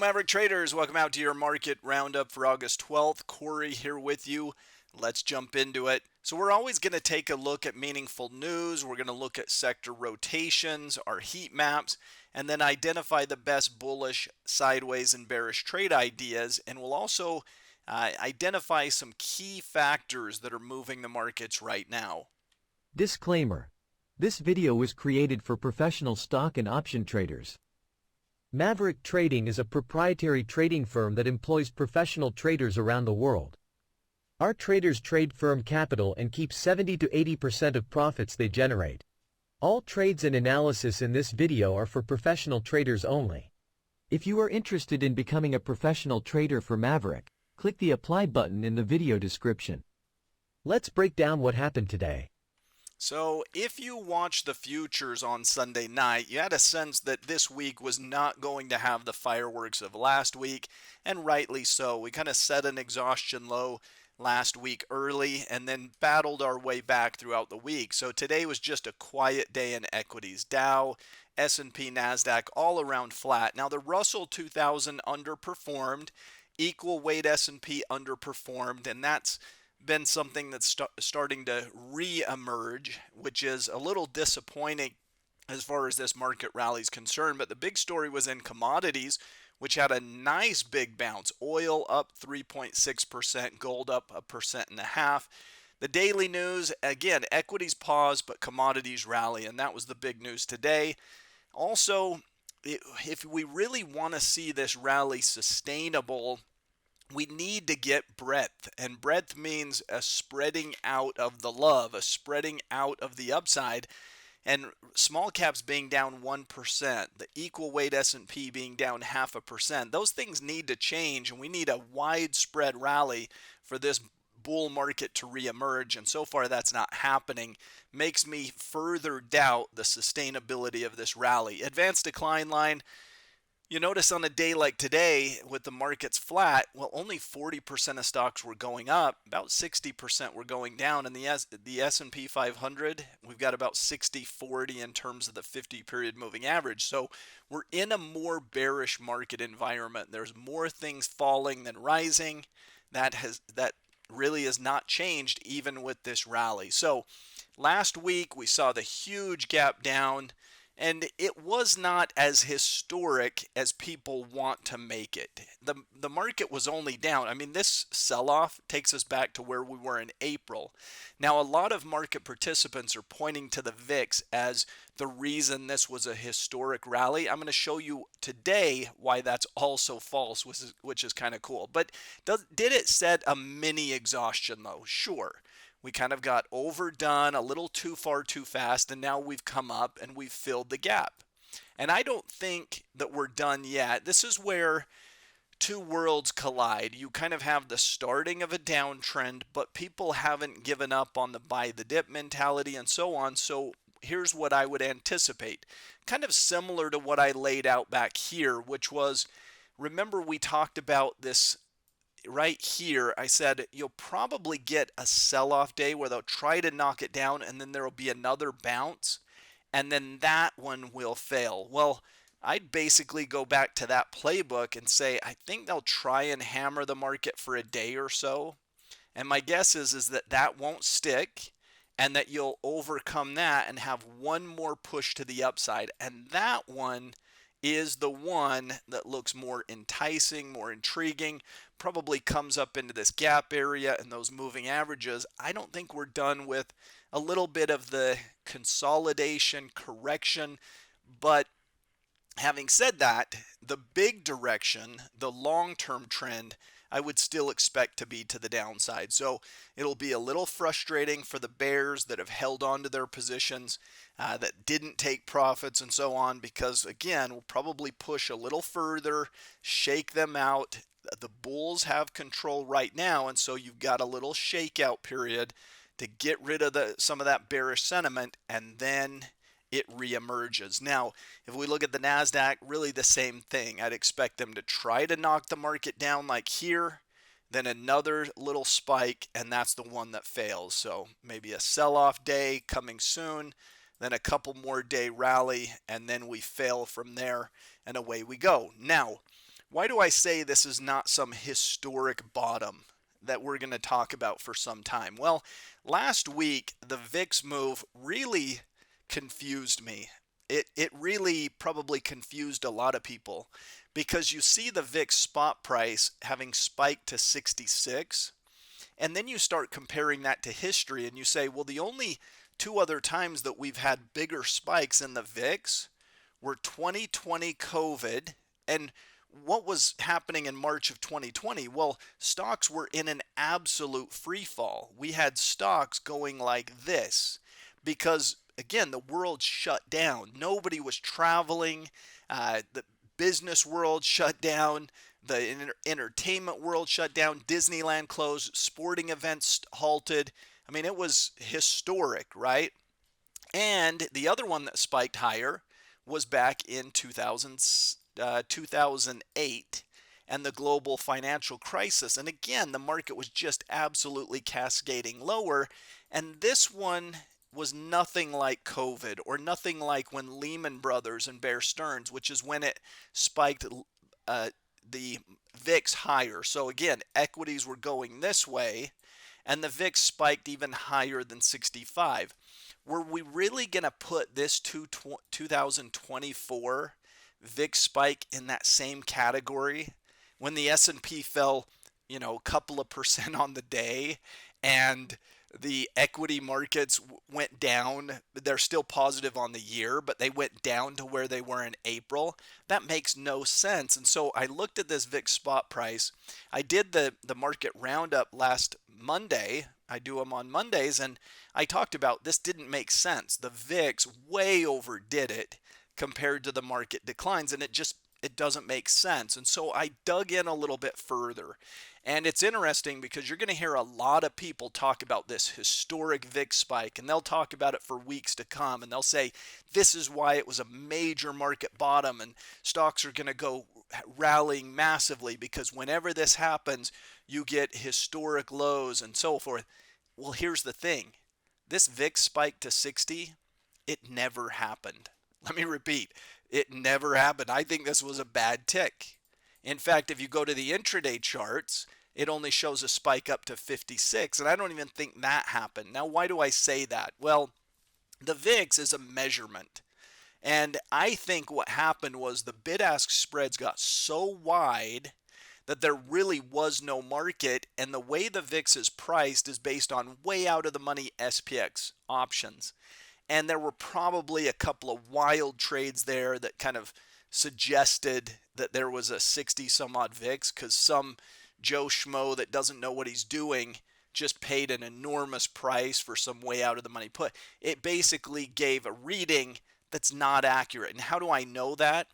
Maverick traders, welcome out to your market roundup for August 12th. Corey here with you. Let's jump into it. So we're always going to take a look at meaningful news. We're going to look at sector rotations, our heat maps, and then identify the best bullish, sideways, and bearish trade ideas. And we'll also identify some key factors that are moving the markets right now. Disclaimer. This video was created for professional stock and option traders. Maverick Trading is a proprietary trading firm that employs professional traders around the world. Our traders trade firm capital and keep 70 to 80% of profits they generate. All trades and analysis in this video are for professional traders only. If you are interested in becoming a professional trader for Maverick, click the apply button in the video description. Let's break down what happened today. So if you watched the futures on Sunday night, you had a sense that this week was not going to have the fireworks of last week, and rightly so. We kind of set an exhaustion low last week early and then battled our way back throughout the week. So today was just a quiet day in equities. Dow, S&P, NASDAQ all around flat. Now the Russell 2000 underperformed, equal weight S&P underperformed, and that's been something that's starting to re-emerge, which is a little disappointing as far as this market rally is concerned. But the big story was in commodities, which had a nice big bounce. Oil up 3.6%, gold up 1.5%. The daily news, again, equities pause, but commodities rally, and that was the big news today. Also, if we really want to see this rally sustainable, we need to get breadth, and breadth means a spreading out of the love, a spreading out of the upside, and small caps being down 1%, the equal weight S&P being down 0.5%. Those things need to change, and we need a widespread rally for this bull market to reemerge, and so far that's not happening. Makes me further doubt the sustainability of this rally. Advanced decline line. You notice on a day like today, with the markets flat, well, only 40% of stocks were going up, about 60% were going down. And the S&P 500, we've got about 60-40 in terms of the 50-period moving average. So we're in a more bearish market environment. There's more things falling than rising. That really has not changed even with this rally. So last week we saw the huge gap down, and it was not as historic as people want to make it. The market was only down. I mean, this sell-off takes us back to where we were in April. Now, a lot of market participants are pointing to the VIX as the reason this was a historic rally. I'm going to show you today why that's also false, which is kind of cool. But did it set a mini exhaustion, though? Sure. We kind of got overdone a little too far too fast, and now we've come up and we've filled the gap. And I don't think that we're done yet. This is where two worlds collide. You kind of have the starting of a downtrend, but people haven't given up on the buy the dip mentality and so on. So here's what I would anticipate. Kind of similar to what I laid out back here, which was, remember we talked about this right here. I said you'll probably get a sell-off day where they'll try to knock it down, and then there will be another bounce, and then that one will fail. Well, I'd basically go back to that playbook and say I think they'll try and hammer the market for a day or so, and my guess is that that won't stick, and that you'll overcome that and have one more push to the upside, and that one is the one that looks more enticing, more intriguing, probably comes up into this gap area and those moving averages. I don't think we're done with a little bit of the consolidation correction, but having said that, the big direction, the long-term trend, I would still expect to be to the downside. So it'll be a little frustrating for the bears that have held on to their positions, that didn't take profits and so on, because again, we'll probably push a little further, shake them out. The bulls have control right now, and so you've got a little shakeout period to get rid of some of that bearish sentiment, and then it reemerges. Now, if we look at the NASDAQ, really the same thing. I'd expect them to try to knock the market down like here, then another little spike, and that's the one that fails. So maybe a sell-off day coming soon, then a couple more day rally, and then we fail from there, and away we go. Now, Why do I say this is not some historic bottom that we're going to talk about for some time? Well, last week, the VIX move really confused me. It really probably confused a lot of people because you see the VIX spot price having spiked to 66, and then you start comparing that to history and you say, well, the only two other times that we've had bigger spikes in the VIX were 2020 COVID and what was happening in March of 2020? Well, stocks were in an absolute free fall. We had stocks going like this because, again, the world shut down. Nobody was traveling. The business world shut down. The entertainment world shut down. Disneyland closed. Sporting events halted. I mean, it was historic, right? And the other one that spiked higher was back in 2008 and the global financial crisis. And again, the market was just absolutely cascading lower. And this one was nothing like COVID or nothing like when Lehman Brothers and Bear Stearns, which is when it spiked the VIX higher. So again, equities were going this way and the VIX spiked even higher than 65. Were we really going to put this 2024 VIX spike in that same category when the S&P fell, a couple of percent on the day and the equity markets went down? They're still positive on the year, but they went down to where they were in April. That makes no sense. And so I looked at this VIX spot price. I did the market roundup last Monday. I do them on Mondays, and I talked about this didn't make sense. The VIX way overdid it compared to the market declines, and it doesn't make sense. And so I dug in a little bit further. And it's interesting because you're going to hear a lot of people talk about this historic VIX spike, and they'll talk about it for weeks to come, and they'll say this is why it was a major market bottom and stocks are going to go rallying massively because whenever this happens, you get historic lows and so forth. Well, here's the thing. This VIX spike to 60, it never happened. Let me repeat. It never happened. I think this was a bad tick. In fact, if you go to the intraday charts, it only shows a spike up to 56, and I don't even think that happened. Now, why do I say that? Well, the VIX is a measurement. And I think what happened was the bid-ask spreads got so wide that there really was no market, and the way the VIX is priced is based on way out of the money SPX options. And there were probably a couple of wild trades there that kind of suggested that there was a 60 some odd VIX because some Joe Schmo that doesn't know what he's doing just paid an enormous price for some way out of the money put. It basically gave a reading that's not accurate. And how do I know that?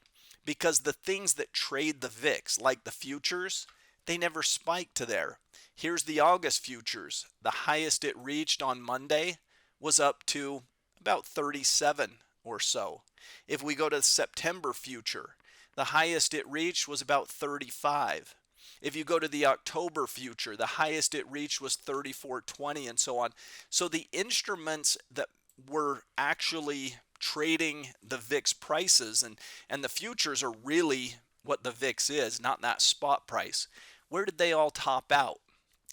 Because the things that trade the VIX, like the futures, they never spike to there. Here's the August futures. The highest it reached on Monday was up to about 37 or so. If we go to the September future, the highest it reached was about 35. If you go to the October future, the highest it reached was 34.20 and so on. So the instruments that were actually trading the VIX prices and the futures are really what the VIX is, not that spot price. Where did they all top out?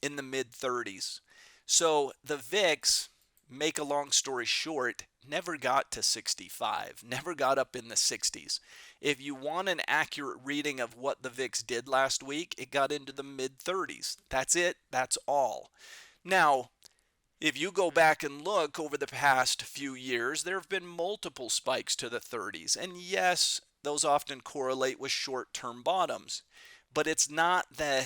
In the mid 30s. So the VIX, make a long story short, never got to 65, never got up in the 60s. If you want an accurate reading of what the VIX did last week, it got into the mid 30s. That's it, that's all. Now, if you go back and look over the past few years, there have been multiple spikes to the 30s. And yes, those often correlate with short-term bottoms. But it's not the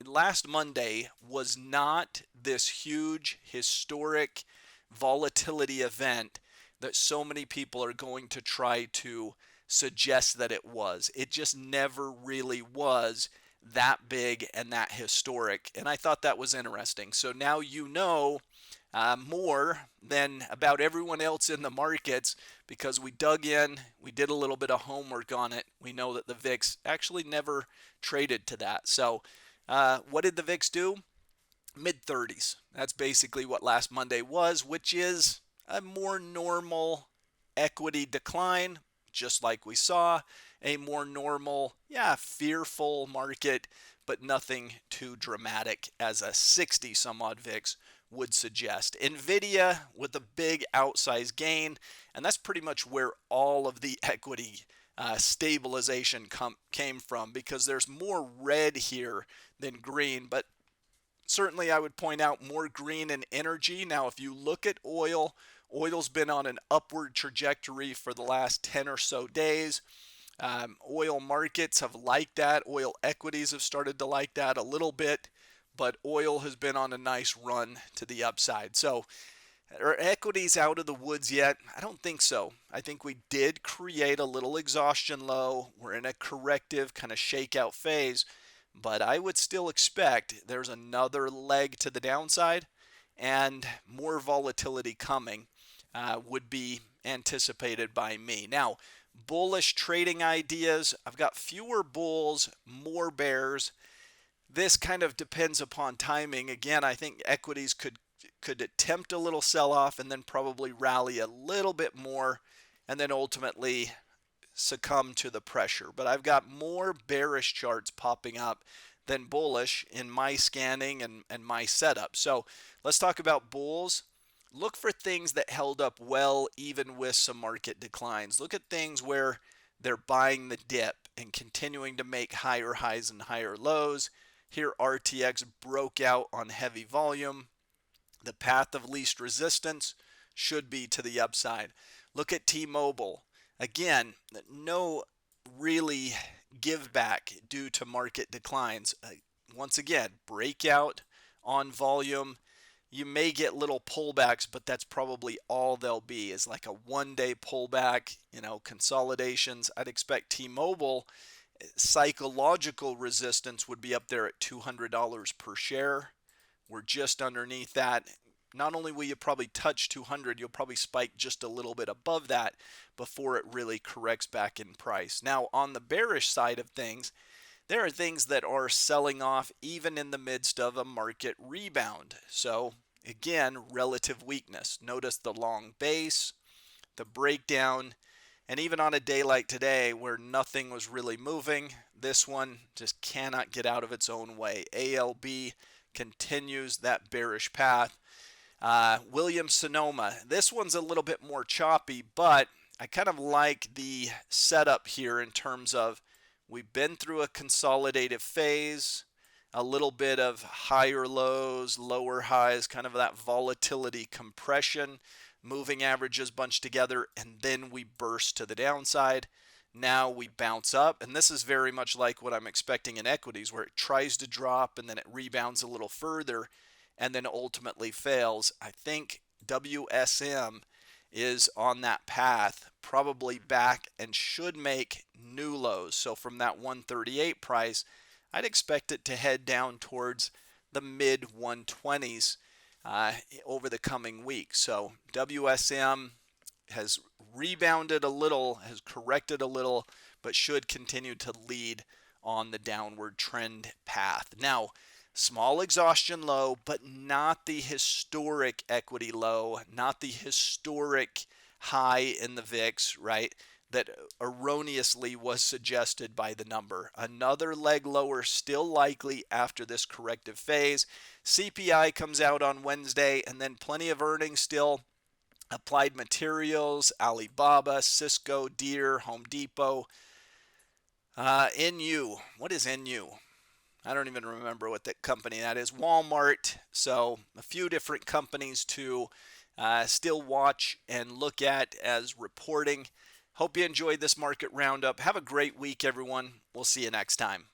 last Monday was not this huge historic volatility event that so many people are going to try to suggest that it was. It just never really was that big and that historic. And I thought that was interesting. So now you know more than about everyone else in the markets because we dug in, we did a little bit of homework on it. We know that the VIX actually never traded to that. So what did the VIX do? Mid 30s. That's basically what last Monday was, which is a more normal equity decline. just like we saw, a more normal, fearful market, but nothing too dramatic as a 60 some odd VIX would suggest. Nvidia with a big outsized gain, and that's pretty much where all of the equity stabilization came from, because there's more red here than green, but certainly I would point out more green in energy. Now, if you look at oil, oil's been on an upward trajectory for the last 10 or so days. Oil markets have liked that. Oil equities have started to like that a little bit, but oil has been on a nice run to the upside. So, are equities out of the woods yet? I don't think so. I think we did create a little exhaustion low. We're in a corrective kind of shakeout phase, but I would still expect there's another leg to the downside and more volatility coming would be anticipated by me. Now, bullish trading ideas. I've got fewer bulls, more bears. This kind of depends upon timing. Again, I think equities could attempt a little sell-off and then probably rally a little bit more and then ultimately succumb to the pressure. But I've got more bearish charts popping up than bullish in my scanning and my setup. So let's talk about bulls. Look for things that held up well even with some market declines. Look at things where they're buying the dip and continuing to make higher highs and higher lows. Here RTX broke out on heavy volume. The path of least resistance should be to the upside. Look at T-Mobile. Again, no really give back due to market declines. Once again, breakout on volume. You may get little pullbacks, but that's probably all they'll be, is like a one-day pullback, consolidations. I'd expect T-Mobile psychological resistance would be up there at $200 per share. We're just underneath that. Not only will you probably touch 200, you'll probably spike just a little bit above that before it really corrects back in price. Now, on the bearish side of things, there are things that are selling off even in the midst of a market rebound. So, again, relative weakness. Notice the long base, the breakdown, and even on a day like today where nothing was really moving, this one just cannot get out of its own way. ALB continues that bearish path. Williams-Sonoma, this one's a little bit more choppy, but I kind of like the setup here in terms of we've been through a consolidative phase, a little bit of higher lows, lower highs, kind of that volatility compression, moving averages bunched together, and then we burst to the downside. Now we bounce up, and this is very much like what I'm expecting in equities, where it tries to drop and then it rebounds a little further and then ultimately fails. I think WSM is on that path, probably back, and should make new lows. So from that 138 price, I'd expect it to head down towards the mid 120s over the coming weeks. So WSM has rebounded a little, has corrected a little, but should continue to lead on the downward trend path. Now, small exhaustion low, but not the historic equity low, not the historic high in the VIX, right? That erroneously was suggested by the number. Another leg lower still likely after this corrective phase. CPI comes out on Wednesday, and then plenty of earnings still. Applied Materials, Alibaba, Cisco, Deere, Home Depot. NU. What is NU? I don't even remember what that company that is. Walmart. So a few different companies to still watch and look at as reporting. Hope you enjoyed this market roundup. Have a great week, everyone. We'll see you next time.